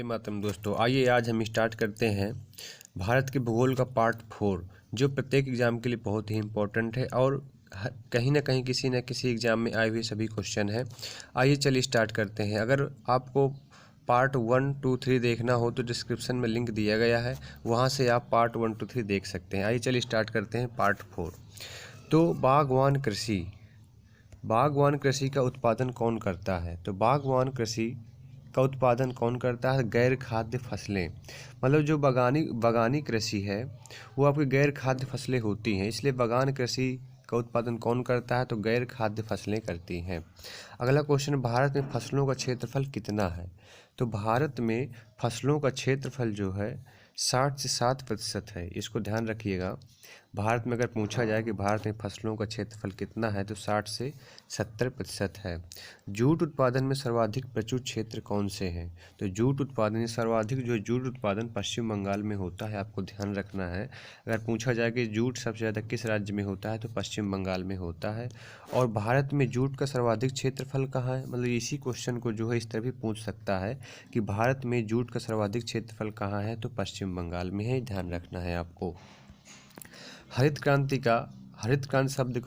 मातरम दोस्तों, आइए आज हम स्टार्ट करते हैं भारत के भूगोल का पार्ट 4, जो प्रत्येक एग्जाम के लिए बहुत ही इम्पोर्टेंट है और कहीं ना कहीं किसी न किसी एग्जाम में आए हुए सभी क्वेश्चन हैं। आइए चलिए स्टार्ट करते हैं। अगर आपको पार्ट 1, 2, 3 देखना हो तो डिस्क्रिप्शन में लिंक दिया गया है, वहाँ से आप पार्ट 1, 2, 3 देख सकते हैं। आइए चलिए स्टार्ट करते हैं पार्ट 4। तो बागवान कृषि का उत्पादन कौन करता है? तो बागवान कृषि का उत्पादन कौन करता है? गैर खाद्य फसलें। मतलब जो बागानी कृषि है वो आपकी गैर खाद्य फसलें होती हैं, इसलिए बागान कृषि का उत्पादन कौन करता है? तो गैर खाद्य फसलें करती हैं। अगला क्वेश्चन, भारत में फसलों का क्षेत्रफल कितना है? तो भारत में फसलों का क्षेत्रफल जो है 60 से 7% है। इसको ध्यान रखिएगा। भारत में अगर पूछा जाए कि भारत में फसलों का क्षेत्रफल कितना है तो 60 से 70% है। जूट उत्पादन में सर्वाधिक प्रचुर क्षेत्र कौन से हैं? तो जूट उत्पादन सर्वाधिक जो जूट उत्पादन पश्चिम बंगाल में होता है, आपको ध्यान रखना है। अगर पूछा जाए कि जूट सबसे ज़्यादा किस राज्य में होता है तो पश्चिम बंगाल में होता है। और भारत में जूट का सर्वाधिक क्षेत्रफल कहाँ है? मतलब इसी क्वेश्चन को जो है इस तरह भी पूछ सकता है कि भारत में जूट का सर्वाधिक क्षेत्रफल कहाँ है? तो पश्चिम बंगाल में है। ध्यान रखना है आपको। हरित क्रांति शब्द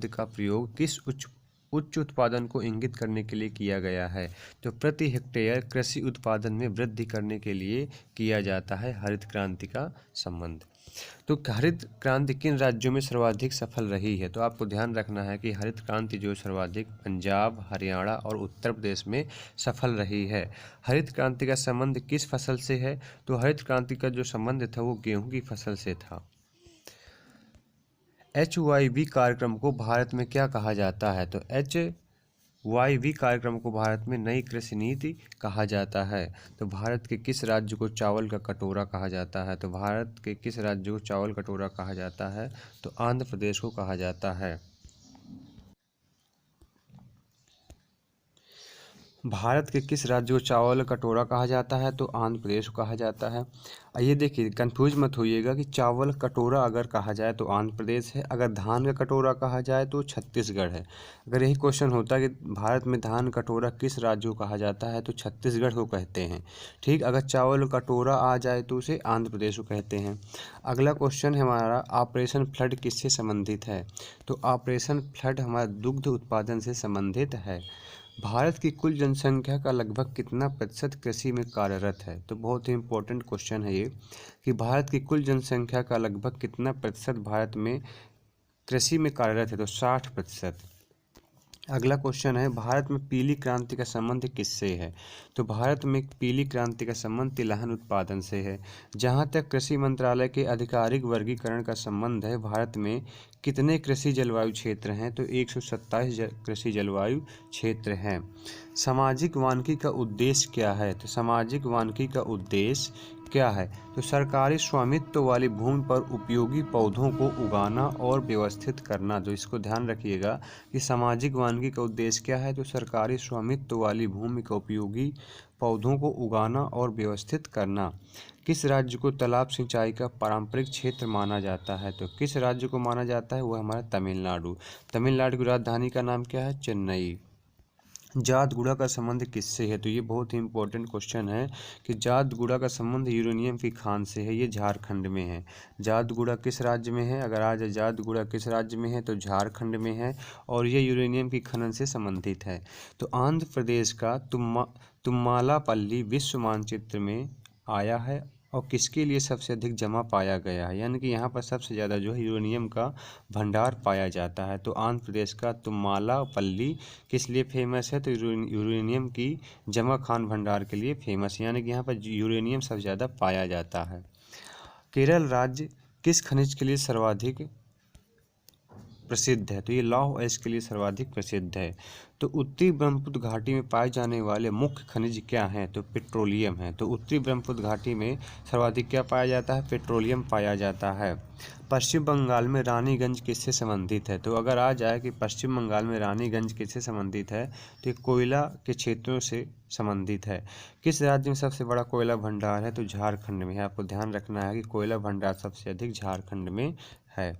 का प्रयोग किस उच्च उत्पादन को इंगित करने के लिए किया गया है? तो प्रति हेक्टेयर कृषि उत्पादन में वृद्धि करने के लिए किया जाता है हरित क्रांति का संबंध। तो हरित क्रांति किन राज्यों में सर्वाधिक सफल रही है? तो आपको ध्यान रखना है कि हरित क्रांति जो सर्वाधिक पंजाब, हरियाणा और उत्तर प्रदेश में सफल रही है। हरित क्रांति का संबंध किस फसल से है? तो हरित क्रांति का जो संबंध था वो गेहूं की फसल से था। HYV कार्यक्रम को भारत में क्या कहा जाता है? तो HYV कार्यक्रम को भारत में नई कृषि नीति कहा जाता है। तो भारत के किस राज्य को चावल का कटोरा कहा जाता है? तो भारत के किस राज्य को चावल कटोरा कहा जाता है? तो आंध्र प्रदेश को कहा जाता है। भारत के किस राज्य को चावल कटोरा कहा जाता है? तो आंध्र प्रदेश को कहा जाता है। ये देखिए, कंफ्यूज मत होइएगा कि चावल कटोरा अगर कहा जाए तो आंध्र प्रदेश है, अगर धान का कटोरा कहा जाए तो छत्तीसगढ़ है। अगर यही क्वेश्चन होता कि भारत में धान कटोरा किस राज्य को कहा जाता है तो छत्तीसगढ़ को कहते हैं। ठीक, अगर चावल कटोरा आ जाए तो उसे आंध्र प्रदेश को कहते हैं। अगला क्वेश्चन है हमारा, ऑपरेशन फ्लड किससे संबंधित है? तो ऑपरेशन फ्लड हमारा दुग्ध उत्पादन से संबंधित है। भारत की कुल जनसंख्या का लगभग कितना प्रतिशत कृषि में कार्यरत है? तो बहुत ही इम्पोर्टेंट क्वेश्चन है ये कि भारत की कुल जनसंख्या का लगभग कितना प्रतिशत भारत में कृषि में कार्यरत है? तो 60%। अगला क्वेश्चन है, भारत में पीली क्रांति का संबंध किससे है? तो भारत में पीली क्रांति का संबंध तिलहन उत्पादन से है। जहाँ तक कृषि मंत्रालय के आधिकारिक वर्गीकरण का संबंध है, भारत में कितने कृषि जलवायु क्षेत्र हैं? तो 127 कृषि जलवायु क्षेत्र हैं। सामाजिक वानिकी का उद्देश्य क्या है? तो सामाजिक वानिकी का उद्देश्य क्या है? तो सरकारी स्वामित्व वाली भूमि पर उपयोगी पौधों को उगाना और व्यवस्थित करना। तो इसको ध्यान रखिएगा कि सामाजिक वानिकी का उद्देश्य क्या है? तो सरकारी स्वामित्व वाली भूमि का उपयोगी पौधों को उगाना और व्यवस्थित करना। किस राज्य को तालाब सिंचाई का पारंपरिक क्षेत्र माना जाता है? तो किस राज्य को माना जाता है? वह हमारा तमिलनाडु। तमिलनाडु की राजधानी का नाम क्या है? चेन्नई। जात गुड़ा का संबंध किससे है? तो ये बहुत ही इंपॉर्टेंट क्वेश्चन है कि जात गुड़ा का संबंध यूरेनियम की खान से है। ये झारखंड में है। जात गुड़ा किस राज्य में है? अगर आज जात गुड़ा किस राज्य में है तो झारखंड में है और ये यूरेनियम की खनन से संबंधित है। तो आंध्र प्रदेश का तुम्मालापल्ली विश्व मानचित्र में आया है और किसके लिए सबसे अधिक जमा पाया गया है? यानी कि यहाँ पर सबसे ज़्यादा जो है यूरेनियम का भंडार पाया जाता है। तो आंध्र प्रदेश का तुम्मालापल्ली किस लिए फेमस है? तो यूरेनियम की जमा खान भंडार के लिए फेमस है, यानी कि यहाँ पर यूरेनियम सबसे ज़्यादा पाया जाता है। केरल राज्य किस खनिज के लिए सर्वाधिक प्रसिद्ध है? तो ये लौह अयस्क के लिए सर्वाधिक प्रसिद्ध है। तो उत्तरी ब्रह्मपुत्र घाटी में पाए जाने वाले मुख्य खनिज क्या हैं? तो पेट्रोलियम है। तो उत्तरी ब्रह्मपुत्र घाटी में सर्वाधिक क्या पाया जाता है? पेट्रोलियम पाया जाता है। पश्चिम बंगाल में रानीगंज किससे संबंधित है? तो अगर आ जाए कि पश्चिम बंगाल में रानीगंज किससे संबंधित है तो ये कोयला के क्षेत्रों से संबंधित है। किस राज्य में सबसे बड़ा कोयला भंडार है? तो झारखंड में है। आपको ध्यान रखना है कि कोयला भंडार सबसे अधिक झारखंड में है।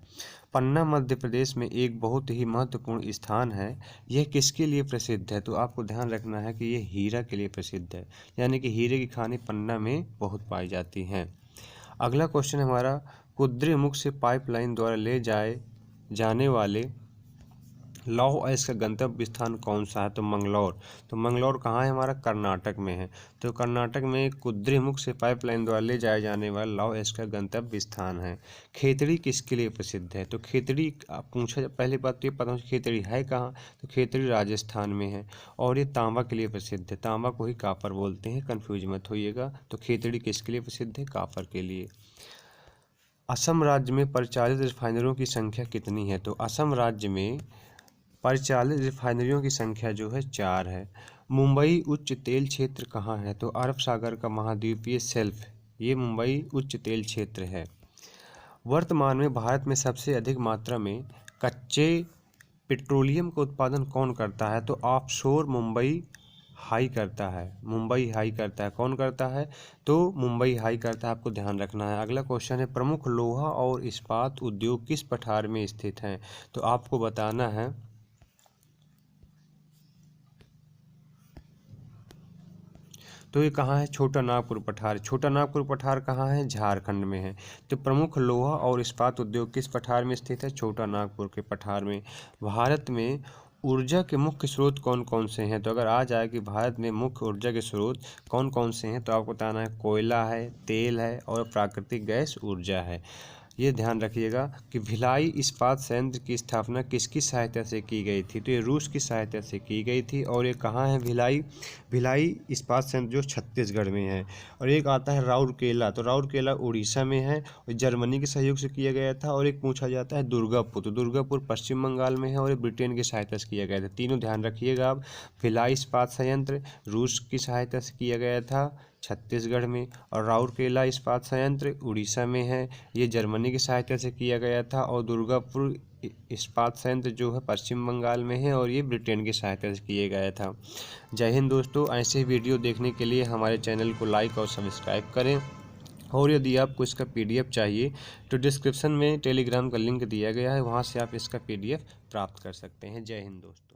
पन्ना मध्य प्रदेश में एक बहुत ही महत्वपूर्ण स्थान है। यह किसके लिए प्रसिद्ध है? तो आपको ध्यान रखना है कि ये हीरा के लिए प्रसिद्ध है, यानी कि हीरे की खानें पन्ना में बहुत पाई जाती हैं। अगला क्वेश्चन हमारा, कुद्रेमुख से पाइपलाइन द्वारा ले जाए जाने वाले लौह अयस्क का गंतव्य स्थान कौन सा है? तो मंगलौर। तो मंगलौर कहाँ है? हमारा कर्नाटक में है। तो कर्नाटक में कुद्रेमुख से पाइपलाइन द्वारा ले जाए जाने वाला लौह अयस्क का गंतव्य स्थान है। खेतड़ी किसके लिए प्रसिद्ध है? तो खेतड़ी पूछा, पहली बात तो ये पता हो खेतड़ी है कहाँ? तो खेतड़ी राजस्थान में है और ये तांबा के लिए प्रसिद्ध है। तांबा को ही कापर बोलते हैं, कन्फ्यूज मत होइएगा। तो खेतड़ी किसके लिए प्रसिद्ध है? कापर के लिए। असम राज्य में परिचालित रिफाइनरियों की संख्या कितनी है? तो असम राज्य में परिचालित रिफाइनरियों की संख्या जो है 4 है। मुंबई उच्च तेल क्षेत्र कहाँ है? तो अरब सागर का महाद्वीपीय शेल्फ, ये मुंबई उच्च तेल क्षेत्र है। वर्तमान में भारत में सबसे अधिक मात्रा में कच्चे पेट्रोलियम का उत्पादन कौन करता है? तो ऑफशोर मुंबई हाई करता है। मुंबई हाई करता है। कौन करता है? तो मुंबई हाई करता है, आपको ध्यान रखना है। अगला क्वेश्चन है, प्रमुख लोहा और इस्पात उद्योग किस पठार में स्थित हैं? तो आपको बताना है तो ये कहाँ है? छोटा नागपुर पठार। छोटा नागपुर पठार कहाँ है? झारखंड में है। तो प्रमुख लोहा और इस्पात उद्योग किस पठार में स्थित है? छोटा नागपुर के पठार में। भारत में ऊर्जा के मुख्य स्रोत कौन कौन से हैं? तो अगर आ जाए कि भारत में मुख्य ऊर्जा के स्रोत कौन कौन से हैं, तो आपको बताना है कोयला है, तेल है और प्राकृतिक गैस ऊर्जा है। ये ध्यान रखिएगा कि भिलाई इस्पात संयंत्र की स्थापना किसकी सहायता से की गई थी? तो ये रूस की सहायता से की गई थी। और ये कहाँ है भिलाई? भिलाई इस्पात संयंत्र जो छत्तीसगढ़ में है। और एक आता है राउरकेला, तो राउरकेला उड़ीसा में है और जर्मनी के सहयोग से किया गया था। और एक पूछा जाता है दुर्गापुर, तो दुर्गापुर पश्चिम बंगाल में है और ये ब्रिटेन की सहायता से किया गया था। तीनों ध्यान रखिएगा आप। भिलाई इस्पात संयंत्र रूस की सहायता से किया गया था छत्तीसगढ़ में, और राउरकेला इस्पात संयंत्र उड़ीसा में है, ये जर्मनी की सहायता से किया गया था। और दुर्गापुर इस्पात संयंत्र जो है पश्चिम बंगाल में है और ये ब्रिटेन की सहायता से किया गया था। जय हिंद दोस्तों, ऐसे वीडियो देखने के लिए हमारे चैनल को लाइक और सब्सक्राइब करें। और यदि आपको इसका PDF चाहिए तो डिस्क्रिप्शन में टेलीग्राम का लिंक दिया गया है, वहाँ से आप इसका PDF प्राप्त कर सकते हैं। जय हिंद दोस्तों।